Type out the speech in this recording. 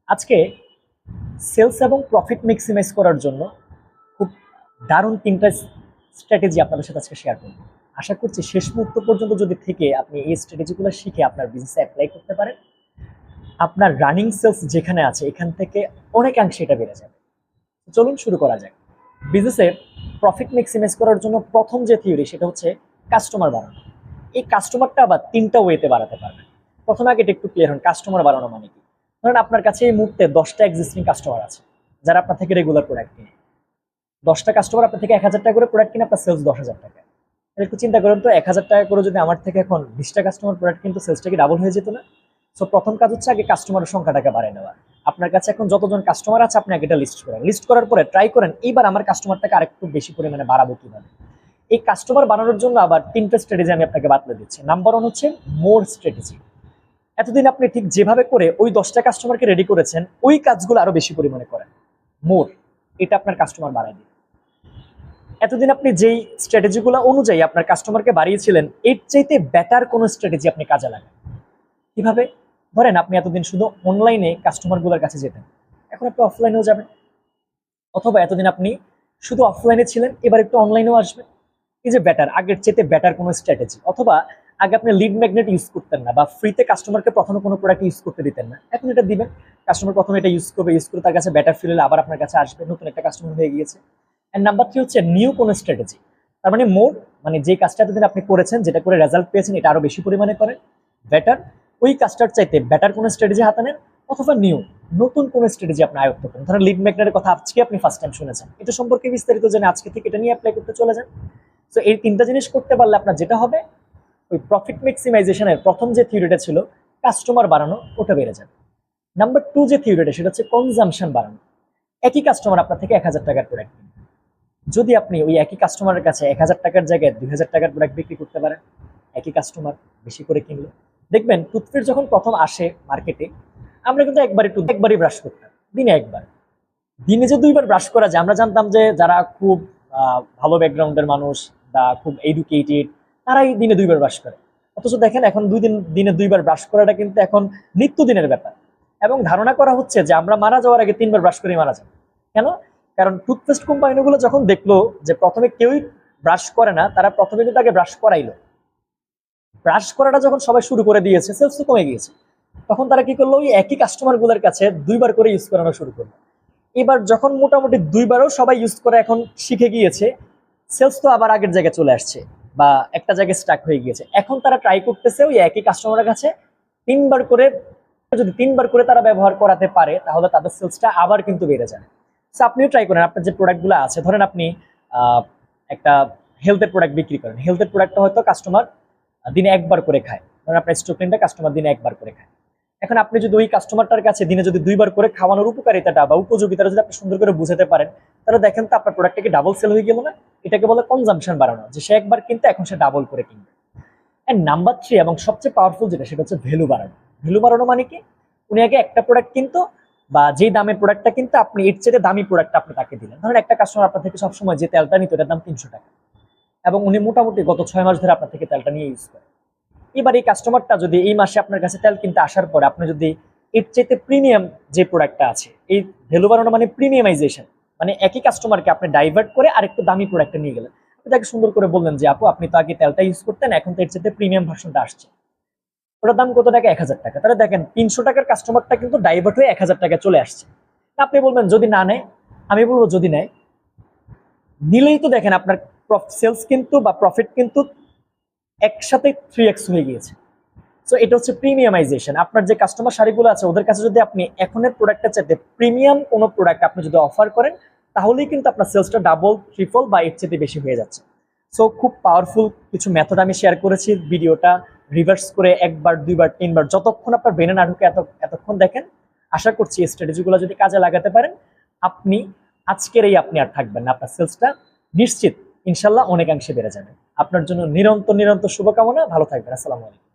আজকে সেলস এবং profit maximise করার জন্য খুব দারুণ তিনটা স্ট্র্যাটেজি আপনাদের সাথে আজকে শেয়ার করব। আশা করছি শেষ মুহূর্ত পর্যন্ত যদি থেকে আপনি এই স্ট্র্যাটেজিগুলো শিখে আপনার বিজনেসে অ্যাপ্লাই করতে পারেন, আপনার রানিং সেলস যেখানে আছে এখান থেকে অনেকাংশে এটা বেড়ে যাবে। চলুন শুরু করা যাক। বিজনেসে প্রফিট ম্যাক্সিমাইজ করার জন্য প্রথম যে থিওরি সেটা হচ্ছে কাস্টমার বাড়ানো। এই কাস্টমারটা আবার তিনটা ওয়েতে বাড়াতে পারবেন। প্রথমে আগে এটা একটু ক্লিয়ার হন, কাস্টমার বাড়ানো মানে কি। ধরেন আপনার কাছে এই মুহূর্তে 10টা এক্সিস্টিং কাস্টমার আছে যারা আপনার থেকে রেগুলার প্রোডাক্ট কিনে। 10টা কাস্টমার আপনার থেকে 1000 টাকা করে প্রোডাক্ট কিনে, আপনার সেলস 10,000 টাকা। একটু চিন্তা করুন তো, 1000 টাকা করে যদি আমার থেকে এখন 20টা কাস্টমার প্রোডাক্ট কিন্তু সেলসটা কি ডাবল হয়ে যেত না? সো প্রথম কাজ হচ্ছে আগে কাস্টমারের সংখ্যাটাকে বাড়িয়ে নেওয়া। আপনার কাছে এখন যতজন কাস্টমার আছে আপনি আগে এটা লিস্ট করেন। লিস্ট করার পরে ট্রাই করেন এইবার আমার কাস্টমারটাকে আরেকটু বেশি পরিমাণে বাড়াবো কিভাবে। এই কাস্টমার বাড়ানোর জন্য আবার তিনটা স্ট্র্যাটেজি আমি আপনাকে বাতলে দিচ্ছি। নাম্বার 1 হচ্ছে মোর স্ট্র্যাটেজি। এতদিন আপনি ঠিক যেভাবে করে ওই 10টা কাস্টমারকে রেডি করেছেন ওই কাজগুলো আরো বেশি পরিমাণে করেন। মোর, এটা আপনার কাস্টমার বাড়ায় দিবে। এতদিন আপনি যেই স্ট্র্যাটেজিগুলো অনুযায়ী আপনার কাস্টমারকে বাড়িয়েছিলেন এর চাইতে বেটার কোনো স্ট্র্যাটেজি আপনি কাজে লাগান। কিভাবে? ধরেন আপনি এতদিন শুধু অনলাইনে কাস্টমারগুলোর কাছে যেতেন, এখন আপনি অফলাইনেও যাবেন। অথবা এতদিন আপনি শুধু অফলাইনে ছিলেন, এবার একটু অনলাইনেও আসবেন। এই যে বেটার, আগের চাইতে বেটার কোনো স্ট্র্যাটেজি। অথবা আগে আপনি লিড ম্যাগনেট ইউজ করতেন না বা ফ্রিতে কাস্টমারকে প্রথমে কোনো প্রোডাক্ট ইউজ করতে দিতেন না, এখন এটা দিবেন। কাস্টমার প্রথমে এটা ইউজ করবে, ইউজ করে তার কাছে বেটার ফিল হলে আবার আপনার কাছে আসবে, নতুন একটা কাস্টমার হয়ে গিয়েছে। এন্ড নাম্বার 3 হচ্ছে নিউ কোনো স্ট্র্যাটেজি। তার মানে মোর, মানে যে কাজটা এতদিন আপনি করেছেন, যেটা করে রেজাল্ট পেয়েছেন, এটা আরো বেশি পরিমাণে করেন। বেটার, ওই কাজটার চাইতে বেটার কোনো স্ট্র্যাটেজি হাতে নেন। অথবা নিউ, নতুন কোনো স্ট্র্যাটেজি আপনি আয়ত্ত করেন। ধরেন লিড ম্যাগনেটের কথা আজকে আপনি ফার্স্ট টাইম শুনেছেন, এটা সম্পর্কে বিস্তারিত জেনে আজকে থেকে এটা নিয়ে অ্যাপ্লাই করতে চলে যান। তো এই তিনটা জিনিস করতে পারলে আপনার যেটা হবে, ওই প্রফিট ম্যাক্সিমাইজেশনের প্রথম যে থিওরিটা ছিল কাস্টমার বাড়ানো, ওটা বেড়ে যাবে। নাম্বার 2 যে থিওরিটা সেটা হচ্ছে কনজাম্পশন বাড়ানো। একই কাস্টমার আপনার থেকে 1000 টাকার প্রোডাক্ট কিনবে, যদি আপনি ওই একই কাস্টমারের কাছে 1000 টাকার জায়গায় 2000 টাকার প্রোডাক্ট বিক্রি করতে পারেন, একই কাস্টমার বেশি করে কিনলো। দেখবেন টুথপেস্ট যখন প্রথম আসে মার্কেটে, আমরা কিন্তু একবারই ব্রাশ করতাম, দিনে একবার। দিনে যে 2বার ব্রাশ করা যায়, আমরা জানতাম যে যারা খুব ভালো ব্যাকগ্রাউন্ডের মানুষ বা খুব এডুকেটেড তারাই দিনে 2বার ব্রাশ করে। অথচ দেখেন এখন দিনে 2বার ব্রাশ করাটা কিন্তু এখন নিত্যদিনের ব্যাপার। এবং ধারণা করা হচ্ছে যে আমরা মারা যাওয়ার আগে 3বার ব্রাশ করে মারা যাব। কেন? কারণ টুথপেস্ট কোম্পানিগুলো যখন দেখলো যে প্রথমে কেউই ব্রাশ করে না, তারা প্রথমে কিন্তু আগে ব্রাশ করাইলো। ব্রাশ করাটা যখন সবাই শুরু করে দিয়েছে, সেলস তো কমে গিয়েছে। তখন তারা কি করলো, ওই একই কাস্টমার গুলোর কাছে 2বার করে ইউজ করানো শুরু করলো। এবার যখন মোটামুটি 2বারও সবাই ইউজ করে এখন শিখে গিয়েছে, সেলস তো আবার আগের জায়গায় চলে আসছে বা একটা জায়গায় স্টাক হয়ে গিয়েছে। এখন তারা ট্রাই করতেছে ওই একই কাস্টমারের কাছে 3বার করে। যদি 3বার করে তারা ব্যবহার করাতে পারে তাহলে তাদের সেলসটা আবার কিন্তু বেড়ে যায়। সো আপনিও ট্রাই করেন, আপনার যে প্রোডাক্টগুলো আছে, ধরেন আপনি একটা হেলথের প্রোডাক্ট বিক্রি করেন, হেলথের প্রোডাক্টটা হয়তো কাস্টমার দিনে একবার করে খায়। ধরেন আপনার স্টোক্লিনটা কাস্টমার দিনে একবার করে খায়। এখন আপনি যদি ওই কাস্টমারটার কাছে দিনে যদি 2বার করে খাওয়ানোর উপকারিতাটা বা উপযোগিতাটা যদি আপনি সুন্দর করে বুঝাতে পারেন, তাহলে দেখেন তো আপনার প্রোডাক্টটা কি ডাবল সেল হয়ে গেল না? এটাকে বলে কনজাম্পশন বাড়ানো, যে সে একবার কিনতে এখন সে ডাবল করে কিনবে। এন্ড নাম্বার 3 এবং সবচেয়ে পাওয়ারফুল যেটা, সেটা হচ্ছে ভ্যালু বাড়ানো। ভ্যালু বাড়ানো মানে কি? উনি আগে একটা প্রোডাক্ট কিনতো বা যেই দামের প্রোডাক্টটা কিনতো, আপনি এর চেয়ে দামি প্রোডাক্টটা আপনি তাকে দিলেন। ধরেন একটা কাস্টমার আপনার থেকে সবসময় যে তেলটা নিত এটার দাম 300 টাকা, এবং উনি মোটামুটি গত 6 মাস ধরে আপনার থেকে তেলটা নিয়ে ইউজ করে। এবার এই কাস্টমারটা যদি এই মাসে আপনার কাছে তেল কিনতে আসার পরে আপনি যদি এর চাইতে প্রিমিয়াম যে প্রোডাক্টটা আছে, এই ভ্যালু বাড়ানো মানে প্রিমিয়ামাইজেশন, মানে একই কাস্টমারকে আপনি ডাইভার্ট করে আরেকটু দামি প্রোডাক্টটা নিয়ে গেলেন। আপনি তাকে সুন্দর করে বললেন যে আপু আপনি তো আগে তেলটা ইউজ করতেন, এখন তো এর চাইতে প্রিমিয়াম ভার্সনটা আসছে, ওটার দাম কত টাকা? 1000 টাকা। তাহলে দেখেন 300 টাকার কাস্টমারটা কিন্তু ডাইভার্ট হয়ে 1000 টাকা চলে আসছে। আপনি বলবেন যদি না নেয়, আমি বলবো যদি নেয়, নিলেই তো দেখেন আপনার সেলস কিন্তু বা প্রফিট কিন্তু একসাথে 3x হয়ে গিয়েছে। সো এটা হচ্ছে প্রিমিয়ামাইজেশন। আপনার যে কাস্টমার সারিগুলো আছে ওদের কাছে যদি আপনি এখনের প্রোডাক্টটা চাইতে প্রিমিয়াম কোনো প্রোডাক্ট আপনি যদি অফার করেন, তাহলেই কিন্তু আপনার সেলসটা ডাবল, ট্রিপল বা এর চাইতে বেশি হয়ে যাচ্ছে। সো খুব পাওয়ারফুল কিছু মেথড আমি শেয়ার করেছি। ভিডিওটা রিভার্স করে 1বার 2বার 3বার যতক্ষণ আপনার ব্রেনে না ঢুকে এতক্ষণ দেখেন। আশা করছি এই স্ট্র্যাটেজিগুলো যদি কাজে লাগাতে পারেন, আপনি আজকের এই আপনি আর থাকবেন না, আপনার সেলসটা নিশ্চিত ইনশাল্লাহ অনেকাংশে বেড়ে যাবে। আপনার জন্য নিরন্তর নিরন্তর শুভকামনা। ভালো থাকবেন। আসসালামু আলাইকুম।